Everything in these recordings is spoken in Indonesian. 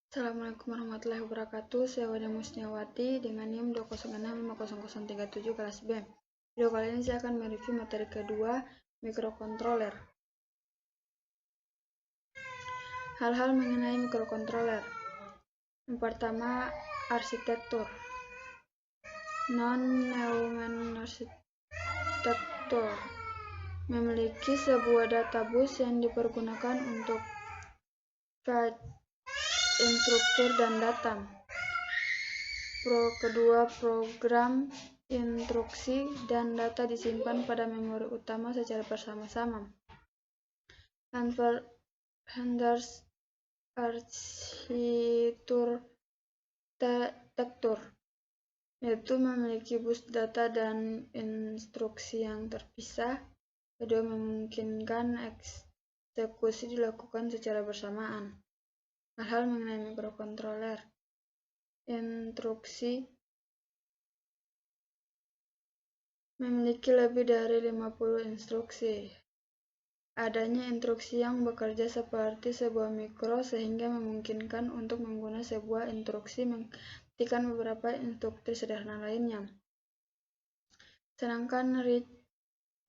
Assalamualaikum warahmatullahi wabarakatuh. Saya Wada Musniawati dengan NIM 206500037 kelas B. Video kali ini saya akan mereview materi kedua, mikrokontroler. Hal-hal mengenai mikrokontroler. Yang pertama, arsitektur. Non-Neumann arsitektur memiliki sebuah databus yang dipergunakan untuk fetch instruktur dan data. Kedua, program instruksi dan data disimpan pada memori utama secara bersama-sama. Anders arsitektur yaitu memiliki bus data dan instruksi yang terpisah. Kedua, memungkinkan eksekusi dilakukan secara bersamaan. Hal-hal mengenai mikrokontroler. Instruksi memiliki lebih dari 50 instruksi. Adanya instruksi yang bekerja seperti sebuah mikro sehingga memungkinkan untuk menggunakan sebuah instruksi menghentikan beberapa instruksi sederhana lainnya. Sedangkan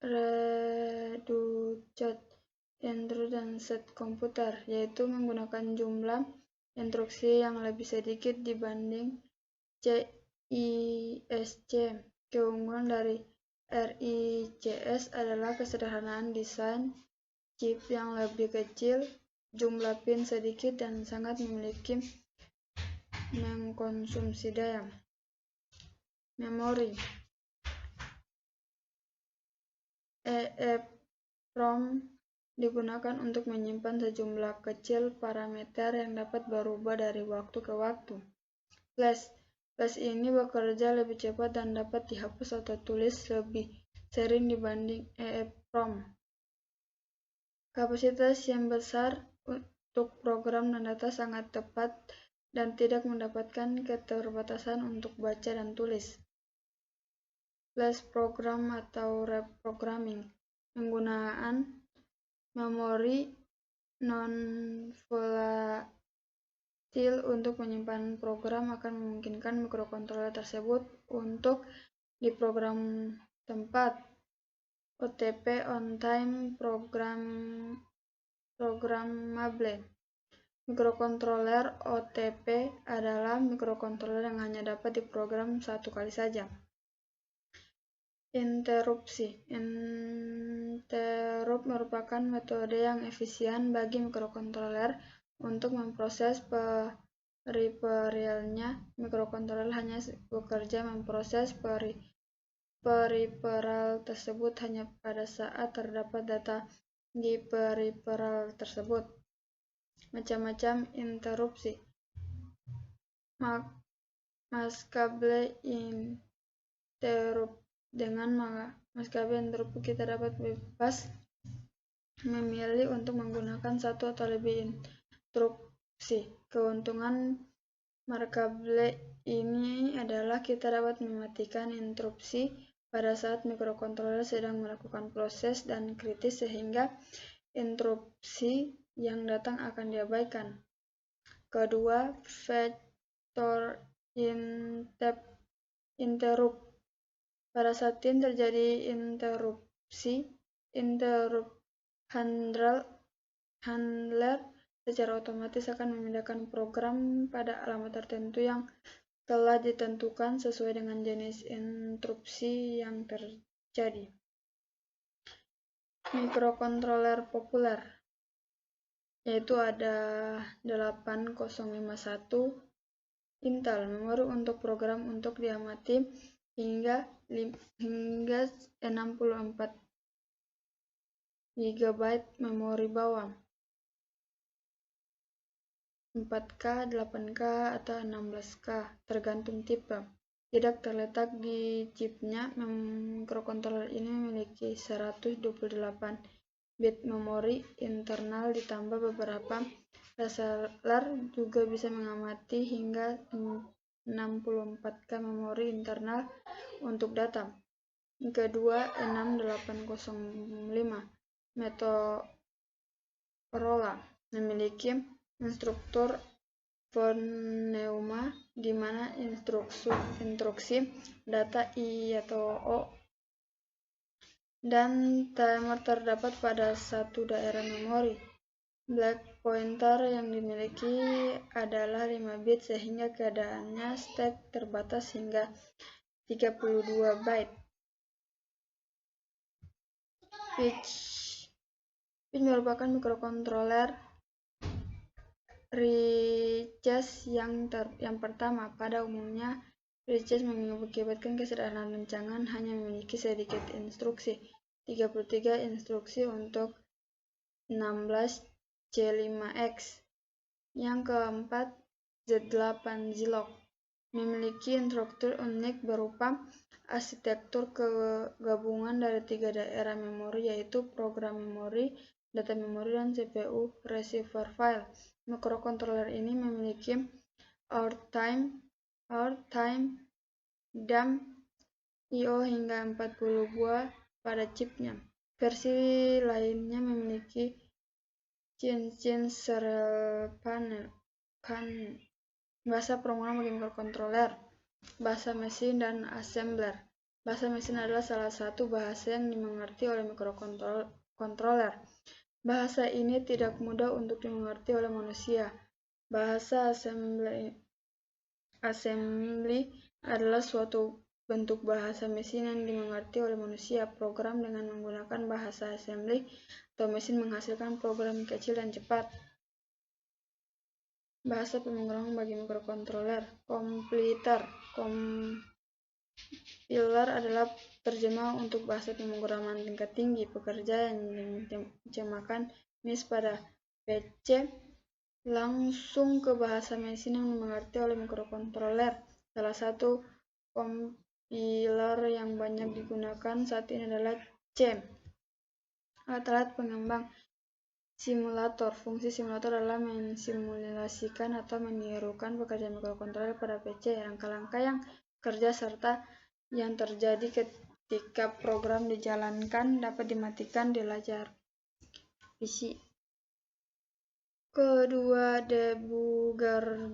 reduced instruction dan set komputer yaitu menggunakan jumlah instruksi yang lebih sedikit dibanding CISC. Keunggulan dari RICS adalah kesederhanaan desain, chip yang lebih kecil, jumlah pin sedikit, dan sangat memiliki mengkonsumsi daya. Memori. EEPROM digunakan untuk menyimpan sejumlah kecil parameter yang dapat berubah dari waktu ke waktu. Flash ini bekerja lebih cepat dan dapat dihapus atau tulis lebih sering dibanding EEPROM. Kapasitas yang besar untuk program dan data sangat tepat dan tidak mendapatkan keterbatasan untuk baca dan tulis. Flash program atau reprogramming. Penggunaan memori non-volatile untuk menyimpan program akan memungkinkan mikrokontroler tersebut untuk diprogram tempat. OTP on-time programmable. Mikrokontroler OTP adalah mikrokontroler yang hanya dapat diprogram satu kali saja. Interupsi. Interrupt merupakan metode yang efisien bagi mikrokontroler untuk memproses periferalnya. Mikrokontroler hanya bekerja memproses periferal tersebut hanya pada saat terdapat data di periferal tersebut. Macam-macam interupsi. Maskable interrupt. Dengan maskable interrupt kita dapat bebas memilih untuk menggunakan satu atau lebih interupsi. Keuntungan maskable ini adalah kita dapat mematikan interupsi pada saat mikrokontroler sedang melakukan proses dan kritis sehingga interupsi yang datang akan diabaikan. Kedua, vector interrupt. Pada saat terjadi interupsi, interrupt handler secara otomatis akan memindahkan program pada alamat tertentu yang telah ditentukan sesuai dengan jenis interupsi yang terjadi. Mikrokontroler populer yaitu ada 8051 Intel, memori untuk program untuk diamati hingga 64 GB memori bawah, 4K, 8K, atau 16K, tergantung tipe. Tidak terletak di chipnya, mikrokontroler ini memiliki 128 bit memori internal ditambah beberapa reseller juga bisa mengamati hingga 64K memori internal untuk data. Kedua, 6805 Motorola memiliki instruktur foneuma, di mana instruksi data I atau O dan timer terdapat pada satu daerah memori. Black pointer yang dimiliki adalah 5 bit sehingga keadaannya stack terbatas hingga 32 byte. Pitch merupakan mikrokontroler Reches yang pertama. Pada umumnya, Reches mengakibatkan kesederhanaan rancangan hanya memiliki sedikit instruksi, 33 instruksi untuk 16 C5X. Yang keempat, Z8 Zilog memiliki struktur unik berupa arsitektur gabungan dari 3 daerah memori, yaitu program memori, data memori, dan CPU receiver file. Mikrokontroler ini memiliki hour time dump I/O hingga 40 buah pada chipnya. Versi lainnya memiliki cincin serial panel. Bahasa pemrograman bagi mikrokontroler, bahasa mesin, dan assembler. Bahasa mesin adalah salah satu bahasa yang dimengerti oleh mikrokontroler. Bahasa ini tidak mudah untuk dimengerti oleh manusia. Bahasa assembly adalah suatu bentuk bahasa mesin yang dimengerti oleh manusia. Program dengan menggunakan bahasa assembly atau mesin menghasilkan program kecil dan cepat. Bahasa pemrograman bagi mikrokontroler. Compiler adalah terjemah untuk bahasa pemrograman tingkat tinggi pekerja yang diterjemahkan pada PC langsung ke bahasa mesin yang dimengerti oleh mikrokontroler. Salah satu compiler yang banyak digunakan saat ini adalah C. Alat-alat pengembang simulator. Fungsi simulator adalah mensimulasikan atau menirukan pekerjaan mikrokontroler pada PC. Langkah-langkah yang kerja serta yang terjadi ketika program dijalankan dapat dimatikan di layar PC. Kedua, debugger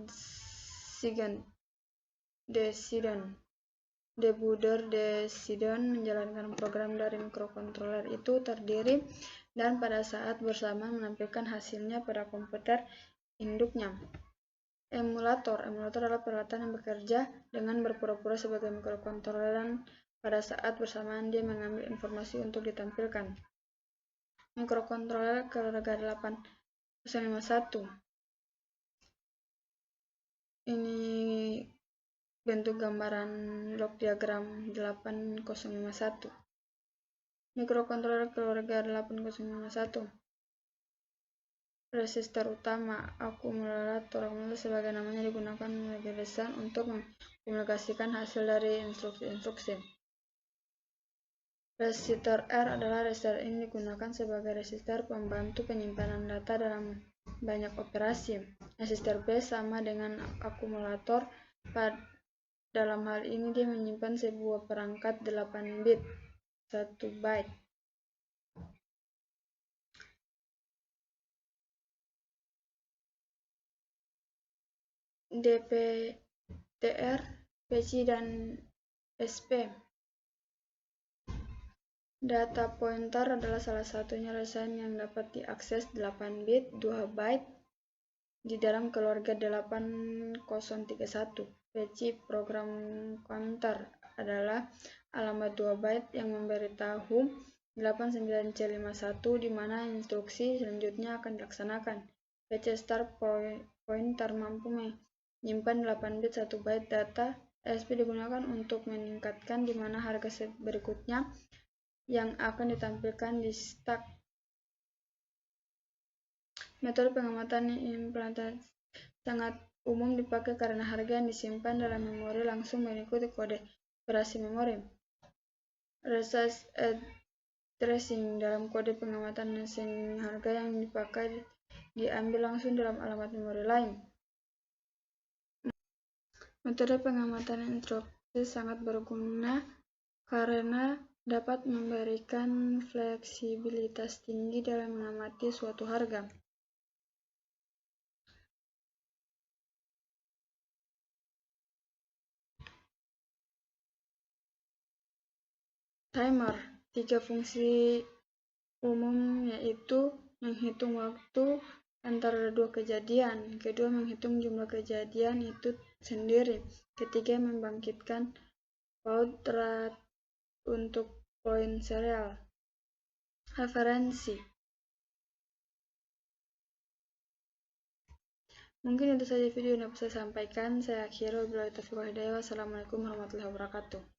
decision menjalankan program dari mikrokontroler itu terdiri dan pada saat bersamaan menampilkan hasilnya pada komputer induknya. Emulator adalah peralatan yang bekerja dengan berpura-pura sebagai mikrokontroler dan pada saat bersamaan dia mengambil informasi untuk ditampilkan. Mikrokontroler keluarga 8051. Ini bentuk gambaran blok diagram 8051. Mikrokontroler keluarga 8051. Resistor utama, akumulator sebagai namanya digunakan sebagai desain untuk mengkomunikasikan hasil dari instruksi-instruksi. Resistor R adalah resistor ini digunakan sebagai resistor pembantu penyimpanan data dalam banyak operasi. Resistor B sama dengan akumulator. Dalam hal ini dia menyimpan sebuah perangkat 8 bit, 1 byte. DPTR, PC, dan SP. Data pointer adalah salah satunya desain yang dapat diakses 8 bit, 2 byte di dalam keluarga 8031. PC program counter adalah alamat 2 byte yang memberitahu 89C51 di mana instruksi selanjutnya akan dilaksanakan. PC start pointer mampu menyimpan 8 bit 1 byte data. SP digunakan untuk meningkatkan di mana harga berikutnya yang akan ditampilkan di stack. Metode pengamatan implementasi sangat umum dipakai karena harga yang disimpan dalam memori langsung mengikuti kode operasi memori. Resist addressing dalam kode pengamatan sehingga harga yang dipakai diambil langsung dalam alamat memori lain. Metode pengamatan instruksi sangat berguna karena dapat memberikan fleksibilitas tinggi dalam mengamati suatu harga. Timer, 3 fungsi umum yaitu menghitung waktu antara dua kejadian, kedua menghitung jumlah kejadian itu sendiri, ketiga membangkitkan baud rate untuk poin serial. Referensi. Mungkin itu saja video yang dapat saya sampaikan. Saya akhiri. Wabillahi taufiq wal hidayah. Wassalamualaikum warahmatullahi wabarakatuh.